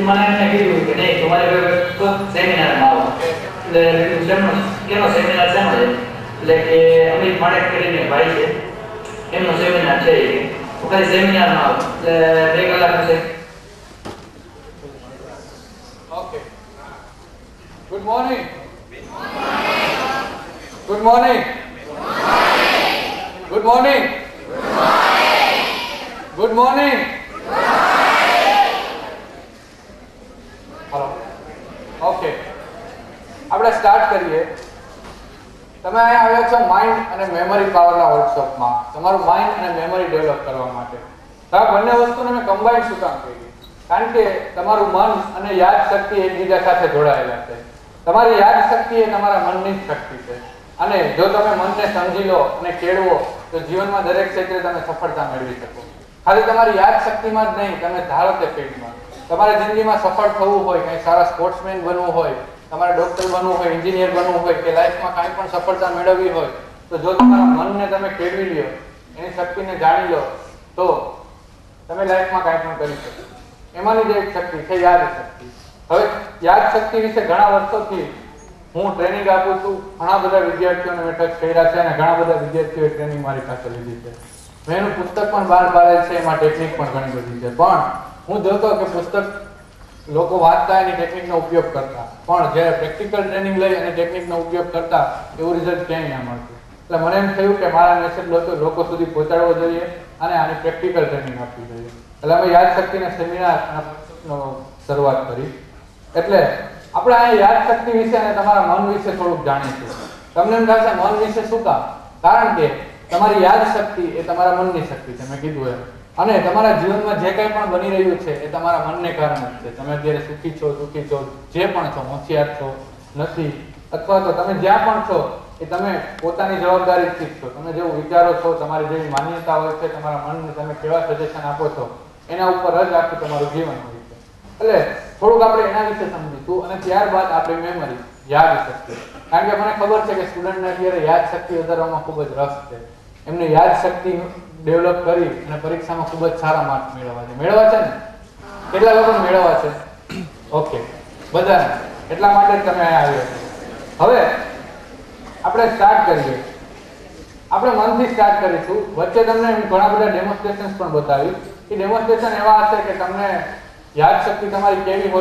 પછી મને એમને કીધું કે નહીં તમારે સેમિનારમાં આવો એટલે કેનો સેમિનાર છે ને એટલે કે અમિત માણેક કરીને ભાઈ છે એમનો સેમિનાર છે તો ખાલી સેમિનારમાં આવો એટલે 2 કલાકનું છે. Okay good morning. Good morning. Good morning. Good morning. Hello okay આપણે સ્ટાર્ટ કરીએ. તમે અહીંયા આવ્યા છો માઇન્ડ અને મેમરી પાવરના વર્કશોપમાં તમારું માઇન્ડ અને મેમરી ડેવલપ કરવા માટે. આ બંને વસ્તુને મેં કમ્બાઈન શું કામ કરી? કારણ કે તમારું મન અને યાદ શક્તિ એકબીજા સાથે જોડાયેલા છે. તમારી યાદ શક્તિ એ તમારા મનની જ શક્તિ છે અને જો તમે મનને સમજી લો અને કેળવો તો જીવનમાં દરેક ક્ષેત્રે તમે સફળતા મેળવી શકો. ખાલી તમારી યાદ શક્તિમાં જ નહીં, તમે ધારો તે ફિલ્ડમાં તમારે જિંદગીમાં સફળ થવું હોય, કંઈ સારા સ્પોર્ટ્સમેન બનવું હોય, તમારે ડોક્ટર બનવું હોય, એન્જિનિયર બનવું હોય કે લાઈફમાં કાંઈ પણ સફળતા મેળવવી હોય તો જો તમારા મનને તમે કેળવી લ્યો, એની શક્તિને જાણી લો તો તમે લાઈફમાં કાંઈ પણ કરી શકો. એમાંની જે એક શક્તિ છે યાદ શક્તિ. હવે યાદ શક્તિ વિશે ઘણા વર્ષોથી હું ટ્રેનિંગ આપું છું. ઘણા બધા વિદ્યાર્થીઓને મેં ટચ કર્યા છે અને ઘણા બધા વિદ્યાર્થીઓએ ટ્રેનિંગ મારી પાસે લીધી છે. મેં એનું પુસ્તક પણ બહાર પાડેલ છે, એમાં ટેકનિક પણ ઘણી બધી છે. પણ હું જોતો કે પુસ્તક લોકો વાંચતા એની ટેકનિકનો ઉપયોગ કરતા, પણ જ્યારે પ્રેક્ટિકલ ટ્રેનિંગ લઈ અને ટેકનિકનો ઉપયોગ કરતા એવું રિઝલ્ટ ક્યાંય ના મળતું. એટલે મને એમ થયું કે મારા મેસેજ લોકો સુધી પહોંચાડવો જોઈએ અને આની પ્રેક્ટિકલ ટ્રેનિંગ આપવી જોઈએ. એટલે અમે યાદ શક્તિના સેમિનારનો શરૂઆત કરી. એટલે આપણે આ યાદ શક્તિ વિશે અને તમારા મન વિશે થોડુંક જાણીશું. તમને એમ થશે મન વિશે શું કામ? કારણ કે તમારી યાદ શક્તિ એ તમારા મનની શક્તિ છે, મેં કીધું એમ. અને તમારા જીવનમાં જે કંઈ પણ બની રહ્યું છે એ તમારા મનને કારણે જ છે. તમે અત્યારે સુખી છો, દુઃખી છો, જે પણ છો, હોશિયાર છો, નથી, અથવા તો તમે જ્યાં પણ છો એ તમે પોતાની જવાબદારીથી જ છો. તમે જેવું વિચારો છો, તમારી જેવી માન્યતા હોય છે, તમારા મનને તમે કેવા સજેશન આપો છો એના ઉપર જ આખું તમારું જીવન હોય છે. એટલે થોડુંક આપણે એના વિશે સમજીશું અને ત્યારબાદ આપણી મેમરી યાદ શક્તિ. કારણ કે મને ખબર છે કે સ્ટુડન્ટને અત્યારે યાદ શક્તિ વધારવામાં ખૂબ જ રસ છે. એમને યાદ શક્તિ ડેવલપ કરી અને પરીક્ષામાં ખૂબ જ સારા માર્ક મેળવવા છે. મેળવવા છે ને? કેટલા લોકોને મેળવવા છે? ઓકે, બધાને. એટલા માટે જ તમે અહીંયા આવ્યા છો. હવે આપણે સ્ટાર્ટ કરીએ. આપણે મનથી સ્ટાર્ટ કરીશું. વચ્ચે તમને ઘણા બધા ડેમોન્સ્ટ્રેશન્સ પણ બતાવી. એ ડેમોન્સ્ટ્રેશન એવા હશે કે તમને યાદ શક્તિ તમારી કેવી હોય